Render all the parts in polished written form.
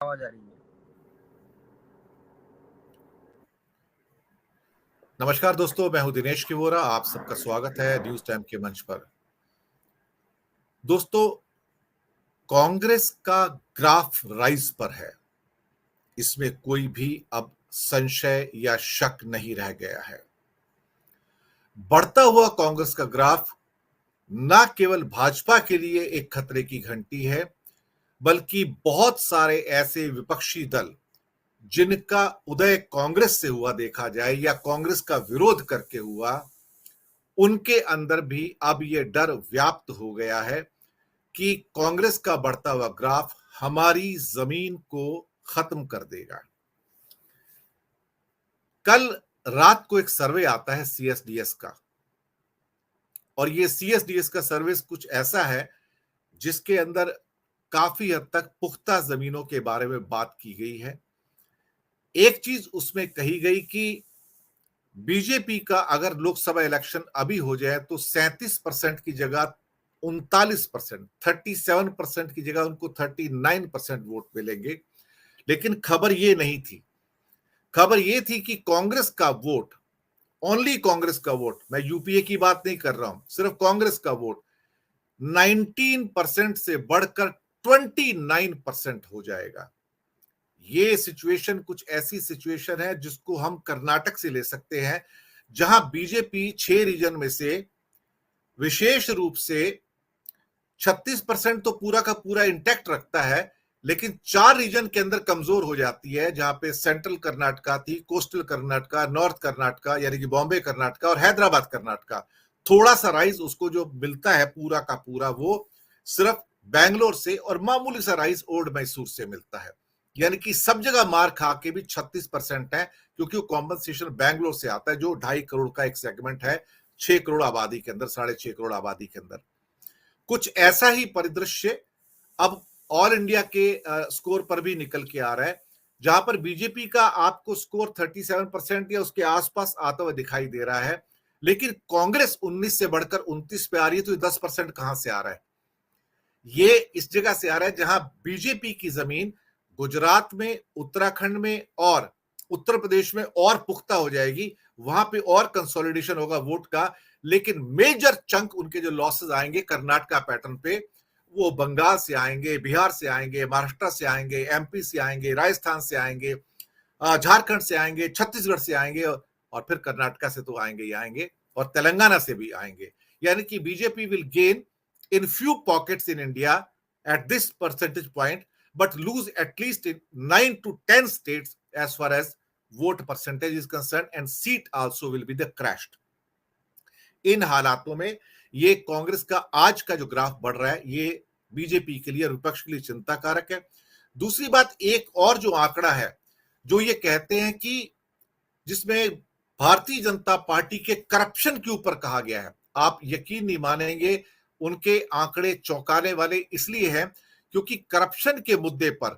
आवाज आ रही है। नमस्कार दोस्तों, मैं हूं दिनेश किवोरा। आप सबका स्वागत है न्यूज टाइम के मंच पर। दोस्तों, कांग्रेस का ग्राफ राइज पर है, इसमें कोई भी अब संशय या शक नहीं रह गया है। बढ़ता हुआ कांग्रेस का ग्राफ न केवल भाजपा के लिए एक खतरे की घंटी है, बल्कि बहुत सारे ऐसे विपक्षी दल जिनका उदय कांग्रेस से हुआ देखा जाए या कांग्रेस का विरोध करके हुआ, उनके अंदर भी अब यह डर व्याप्त हो गया है कि कांग्रेस का बढ़ता हुआ ग्राफ हमारी जमीन को खत्म कर देगा। कल रात को एक सर्वे आता है सीएसडीएस का, और ये सीएसडीएस का सर्वे कुछ ऐसा है जिसके अंदर काफी हद तक पुख्ता जमीनों के बारे में बात की गई है। एक चीज उसमें कही गई कि बीजेपी का अगर लोकसभा इलेक्शन अभी हो जाए तो 37% की जगह 39%, 37% की जगह उनको 39% वोट मिलेंगे। लेकिन खबर ये नहीं थी। खबर ये थी कि कांग्रेस का वोट, ओनली कांग्रेस का वोट, मैं यूपीए की बात नहीं कर रहा हूं, सिर्फ कांग्रेस का वोट 19% से बढ़कर 29% हो जाएगा। ये सिचुएशन कुछ ऐसी सिचुएशन है जिसको हम कर्नाटक से ले सकते हैं, जहां बीजेपी 6 रीजन में से विशेष रूप से 36% तो पूरा का पूरा इंटैक्ट रखता है, लेकिन 4 रीजन के अंदर कमजोर हो जाती है, जहां पे सेंट्रल कर्नाटका थी, कोस्टल कर्नाटका, नॉर्थ कर्नाटका यानी कि बॉम्बे कर्नाटका और हैदराबाद कर्नाटका। थोड़ा सा राइज उसको जो मिलता है पूरा का पूरा वो सिर्फ बैंगलोर से, और मामूली सा राइज ओल्ड मैसूर से मिलता है। यानी कि सब जगह मार खा के भी 36% है, क्योंकि वो कॉम्पनसेशन बैंगलोर से आता है, जो 2.5 करोड़ का एक सेगमेंट है 6 करोड़ आबादी के अंदर, 6.5 करोड़ आबादी के अंदर। कुछ ऐसा ही परिदृश्य अब ऑल इंडिया के स्कोर पर भी निकल के आ रहा है, जहां पर बीजेपी का आपको स्कोर 37% या उसके आसपास आता हुआ दिखाई दे रहा है, लेकिन कांग्रेस 19 से बढ़कर 29 पे आ रही है। तो 10% कहां से आ रहा है? ये इस जगह से आ रहा है जहां बीजेपी की जमीन गुजरात में, उत्तराखंड में और उत्तर प्रदेश में और पुख्ता हो जाएगी, वहां पे और कंसोलिडेशन होगा वोट का। लेकिन मेजर चंक उनके जो लॉसेस आएंगे कर्नाटका पैटर्न पे, वो बंगाल से आएंगे, बिहार से आएंगे, महाराष्ट्र से आएंगे, एमपी से आएंगे, राजस्थान से आएंगे, झारखंड से आएंगे, छत्तीसगढ़ से आएंगे, और फिर कर्नाटका से तो आएंगे ही आएंगे, और तेलंगाना से भी आएंगे। यानी कि BJP will gain in few pockets in India at this percentage point, but lose at least in 9 to 10 states as far as vote percentage is concerned, and seat also will be the crashed. इन हालातों में ये कांग्रेस का आज का जो graph बढ़ रहा है, ये बीजेपी के लिए, विपक्ष के लिए चिंता कारक है। दूसरी बात, एक और जो आंकड़ा है जो ये कहते हैं कि जिसमें भारतीय जनता पार्टी के करप्शन के ऊपर कहा गया है, आप यकीन नहीं मानेंगे, उनके आंकड़े चौंकाने वाले इसलिए हैं क्योंकि करप्शन के मुद्दे पर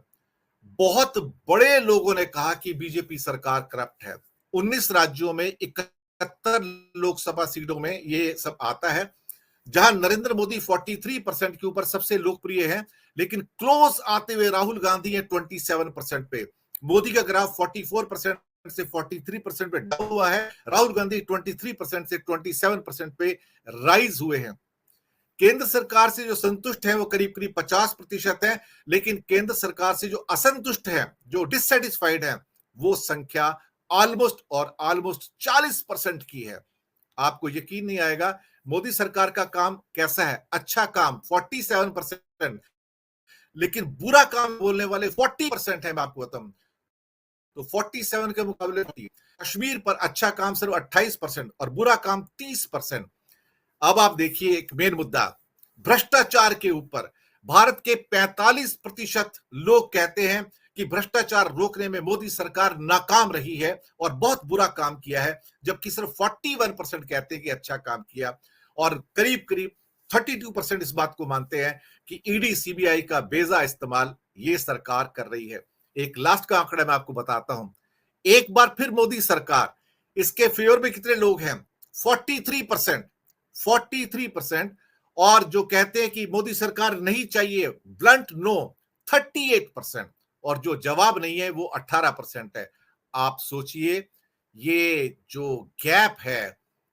बहुत बड़े लोगों ने कहा कि बीजेपी सरकार करप्ट है। 19 राज्यों में 71 लोकसभा सीटों में ये सब आता है, जहां नरेंद्र मोदी 43% के ऊपर सबसे लोकप्रिय है, लेकिन क्लोज आते हुए राहुल गांधी है 27% पे। मोदी का ग्राफ 44% से 43% पे डाउन हुआ है, राहुल गांधी 23% से 27% पे राइज हुए हैं। केंद्र सरकार से जो संतुष्ट है वो करीब करीब 50% है, लेकिन केंद्र सरकार से जो असंतुष्ट है, जो डिससेटिस्फाइड है, वो संख्या ऑलमोस्ट 40% की है। आपको यकीन नहीं आएगा मोदी सरकार का काम कैसा है। अच्छा काम 47%, लेकिन बुरा काम बोलने वाले 40% है। मैं आपको बताऊं तो 47 के मुकाबले कश्मीर पर अच्छा काम सिर्फ 28% और बुरा काम 30%। अब आप देखिए एक मेन मुद्दा भ्रष्टाचार के ऊपर। भारत के 45% लोग कहते हैं कि भ्रष्टाचार रोकने में मोदी सरकार नाकाम रही है और बहुत बुरा काम किया है, जबकि सिर्फ 41% कहते हैं कि अच्छा काम किया, और करीब करीब 32% इस बात को मानते हैं कि ईडी सीबीआई का बेजा इस्तेमाल ये सरकार कर रही है। एक लास्ट का आंकड़ा मैं आपको बताता हूं, एक बार फिर मोदी सरकार, इसके फेवर में कितने लोग हैं? 43%, 43%। और जो कहते हैं कि मोदी सरकार नहीं चाहिए, ब्लंट नो, 38%। और जो जवाब नहीं है वो 18% है। आप सोचिए ये जो गैप है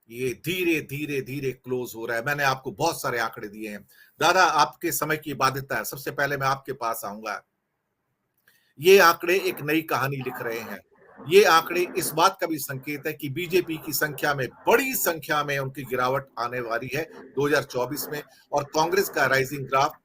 ये धीरे धीरे धीरे क्लोज हो रहा है। मैंने आपको बहुत सारे आंकड़े दिए हैं। दादा आपके समय की बाध्यता है, सबसे पहले मैं आपके पास आऊंगा। ये आंकड़े एक नई कहानी लिख रहे हैं। ये आंकड़े इस बात का भी संकेत है कि बीजेपी की संख्या में, बड़ी संख्या में उनकी गिरावट आने वाली है 2024 में। और कांग्रेस का राइजिंग ग्राफ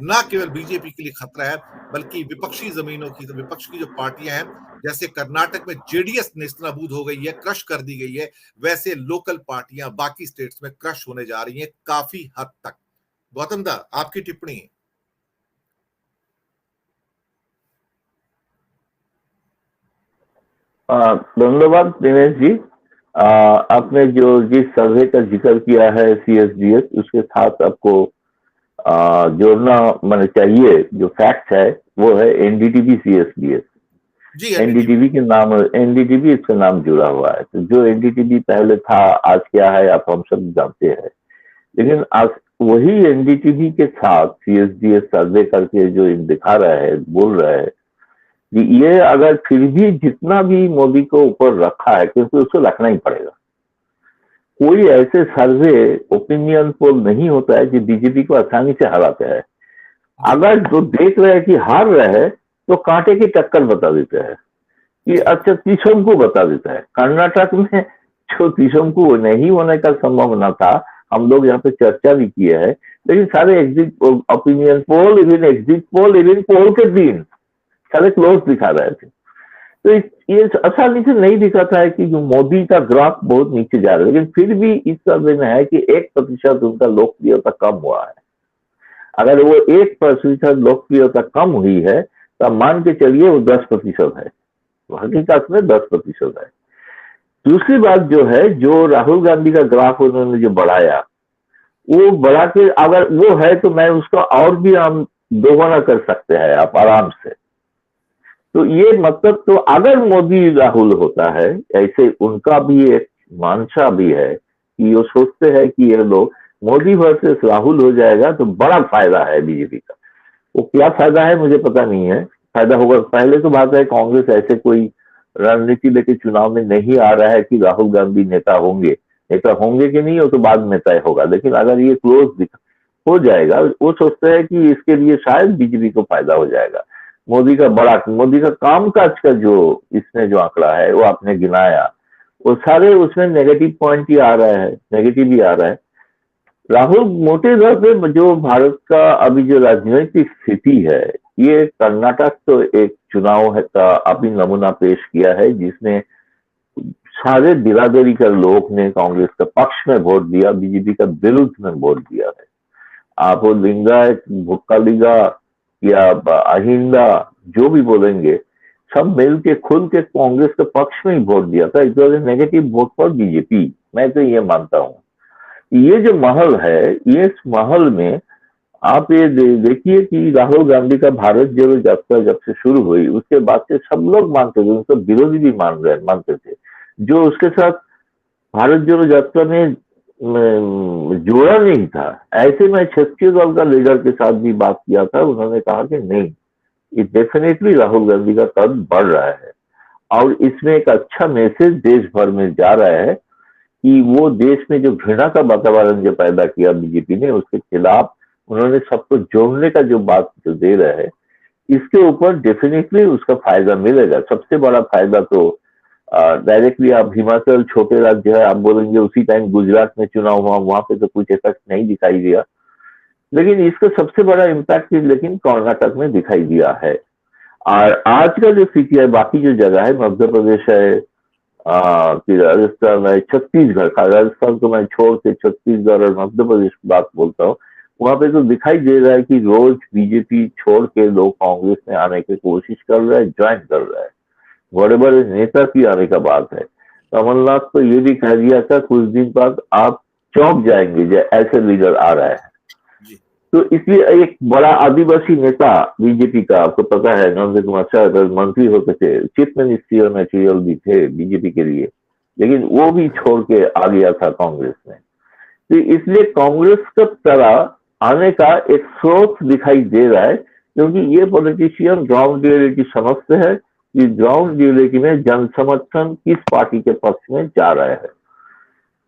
ना केवल बीजेपी के लिए खतरा है बल्कि विपक्षी जमीनों की, तो विपक्ष की जो पार्टियां हैं, जैसे कर्नाटक में जेडीएस नेस्तनाबूद हो गई है, क्रश कर दी गई है, वैसे लोकल पार्टियां बाकी स्टेट्स में क्रश होने जा रही हैं काफी हद तक। गौतम दा आपकी टिप्पणी। धन्यवाद दिनेश जी। आपने जो जिस सर्वे का जिक्र किया है CSDS, उसके साथ आपको जोड़ना मैंने चाहिए, जो फैक्ट है वो है NDTV CSDS। जी NDTV के नाम, NDTV इसका नाम जुड़ा हुआ है। तो जो NDTV पहले था, आज क्या है आप हम सब जानते हैं। लेकिन आज वही NDTV के साथ CSDS सर्वे करके जो दिखा रहा है, बोल रहा है कि ये अगर फिर भी जितना भी मोदी को ऊपर रखा है, क्योंकि उसको रखना ही पड़ेगा। कोई ऐसे सर्वे ओपिनियन पोल नहीं होता है जो बीजेपी को आसानी से हराते हैं। अगर जो देख रहे हैं कि हार रहे हैं तो कांटे की टक्कर बता देते हैं कि अच्छा त्रिशंकु बता देता है। कर्नाटक में जो त्रिशंकु नहीं होने का संभावना था, हम लोग यहाँ पे चर्चा भी किए हैं, लेकिन सारे exit opinion poll, even exit poll, even poll के दिन सारे क्लोज दिखा रहे थे। तो ये आसानी से नहीं दिखाता है कि जो मोदी का ग्राफ बहुत नीचे जा रहा है, लेकिन फिर भी इस सर्वे में है कि 1% उनका लोकप्रियता कम हुआ है। अगर वो 1% लोकप्रियता कम हुई है तो मान के चलिए वो 10% है, हकीकत में 10% है। दूसरी बात जो है, जो राहुल गांधी का ग्राफ उन्होंने जो बढ़ाया, वो बढ़ा के अगर वो है तो मैं उसको और भी हम दोगुना कर सकते हैं आप आराम से। तो ये मतलब, तो अगर मोदी राहुल होता है, ऐसे उनका भी एक मानसा भी है कि वो सोचते हैं कि ये लोग मोदी वर्सेस राहुल हो जाएगा तो बड़ा फायदा है बीजेपी का। वो क्या फायदा है मुझे पता नहीं है, फायदा होगा। पहले तो बात है कांग्रेस ऐसे कोई रणनीति लेके चुनाव में नहीं आ रहा है कि राहुल गांधी नेता होंगे कि नहीं, वो तो बाद में तय होगा। लेकिन अगर ये क्लोज हो जाएगा, वो सोचते हैं कि इसके लिए शायद बीजेपी को फायदा हो जाएगा। मोदी का कामकाज का जो इसमें जो आंकड़ा है वो आपने गिनाया, वो सारे उसमें नेगेटिव पॉइंट ही आ रहा है, नेगेटिव ही आ रहा है। राहुल मोटे तौर पे जो भारत का अभी जो राजनीतिक स्थिति है, ये कर्नाटक तो एक चुनाव है का अभी नमूना पेश किया है, जिसमें सारे बिरादरी का लोग ने कांग्रेस का पक्ष में वोट दिया, बीजेपी का विरुद्ध में वोट दिया है। आप वो लिंगायत, भुक्कालिगा या अहिंदा जो भी बोलेंगे, सब मिल के खुल के कांग्रेस के पक्ष में ही वोट दिया था। It was a negative vote for BJP. मैं तो ये मानता हूँ। ये जो महल है, ये इस महल में आप ये देखिए कि राहुल गांधी का भारत जोड़ो यात्रा जब से शुरू हुई, उसके बाद से सब लोग मानते थे, उनके विरोधी भी मानते थे, जो उसके साथ भारत जोड़ो यात्रा में जोड़ा नहीं था। ऐसे में छत्तीसगढ़ दल का लीडर के साथ भी बात किया था, उन्होंने कहा कि नहीं, ये डेफिनेटली राहुल गांधी का कद बढ़ रहा है और इसमें एक अच्छा मैसेज देश भर में जा रहा है कि वो देश में जो घृणा का वातावरण जो पैदा किया बीजेपी ने, उसके खिलाफ उन्होंने सबको जोड़ने का जो बात जो दे रहा है, इसके ऊपर डेफिनेटली उसका फायदा मिलेगा। सबसे बड़ा फायदा तो डायरेक्टली आप हिमाचल छोटे राज्य है, आप बोलेंगे उसी टाइम गुजरात में चुनाव हुआ, वहां पे तो कुछ इफेक्ट नहीं दिखाई दिया, लेकिन इसका सबसे बड़ा इम्पैक्ट लेकिन कर्नाटक में दिखाई दिया है। और आज का जो स्थिति है, बाकी जो जगह है, मध्य प्रदेश है, राजस्थान है, छत्तीसगढ़, राजस्थान को मैं छोड़ के छत्तीसगढ़ और मध्य प्रदेश की बात बोलता हूँ, वहां पे तो दिखाई दे रहा है कि रोज बीजेपी छोड़ के लोग कांग्रेस में आने की कोशिश कर रहे हैं, ज्वाइन कर रहा है। बड़े बड़े नेता की आने का बात है। कमलनाथ तो ये भी कह दिया था कुछ दिन बाद, आप चौंक जाएंगे जो ऐसे लीडर आ रहा है। तो इसलिए एक बड़ा आदिवासी नेता बीजेपी का, आपको पता है नंद कुमार शाह मंत्री होते थे, चीफ मिनिस्टर मटेरियल भी थे बीजेपी के लिए, लेकिन वो भी छोड़ के आ गया था कांग्रेस में। तो इसलिए कांग्रेस का तरह आने का एक स्रोत दिखाई दे रहा है क्योंकि ये पॉलिटिशियन ग्राउंड रियलिटी समझते हैं कि ग्राउंड रियलिटी में जन समर्थन किस पार्टी के पक्ष में जा रहा है।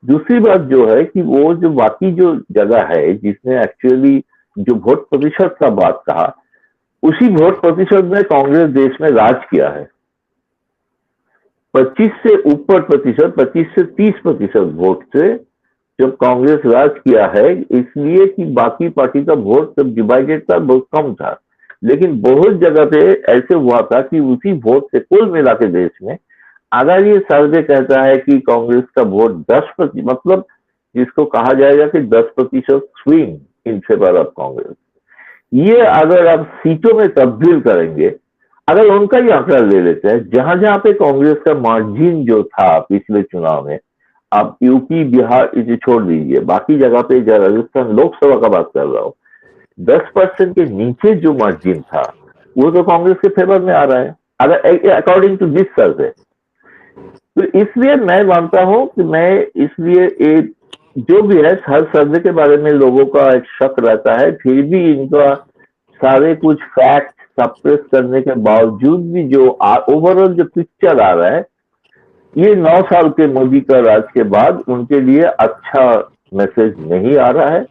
दूसरी बात जो है कि वो जो बाकी जो जगह है जिसने एक्चुअली जो वोट प्रतिशत का बात कहा, उसी वोट प्रतिशत में कांग्रेस देश में राज किया है। 25 से ऊपर प्रतिशत, 25 से 30% वोट से जब कांग्रेस राज किया है, इसलिए कि बाकी पार्टी का वोट जब डिवाइडेड था बहुत कम था, लेकिन बहुत जगह पे ऐसे हुआ था कि उसी वोट से कुल मिला के देश में, अगर ये सर्वे कहता है कि कांग्रेस का वोट 10%, मतलब जिसको कहा जाएगा कि 10% swing in favour of Congress, ये अगर आप सीटों में तब्दील करेंगे, अगर उनका ही आंकड़ा ले लेते हैं, जहां जहां पे कांग्रेस का मार्जिन जो था पिछले चुनाव में, आप यूपी बिहार इसे छोड़ दीजिए, बाकी जगह पे राजस्थान लोकसभा का बात कर रहा हूं, 10% के नीचे जो मार्जिन था वो तो कांग्रेस के फेवर में आ रहा है, अगर अकॉर्डिंग टू दिस सर्वे। तो इसलिए मैं मानता हूं कि मैं इसलिए एक जो भी है, हर सर्वे के बारे में लोगों का एक शक रहता है, फिर भी इनका सारे कुछ फैक्ट सप्रेस करने के बावजूद भी जो ओवरऑल जो पिक्चर आ रहा है, ये 9 साल के मोदी का राज के बाद उनके लिए अच्छा मैसेज नहीं आ रहा है।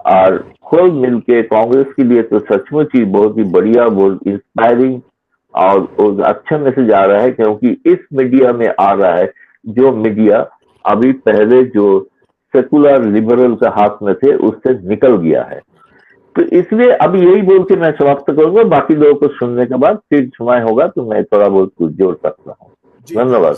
और खुद मिलके कांग्रेस के लिए तो सचमुच ही बहुत ही बढ़िया, बहुत इंस्पायरिंग और अच्छा मैसेज आ रहा है, क्योंकि इस मीडिया में आ रहा है जो मीडिया अभी पहले जो सेकुलर लिबरल का हाथ में थे उससे निकल गया है। तो इसलिए अब यही बोल के मैं समाप्त करूंगा, बाकी लोगों को सुनने के बाद फिर समय होगा तो मैं थोड़ा बहुत कुछ जोड़ सकता हूँ। धन्यवाद।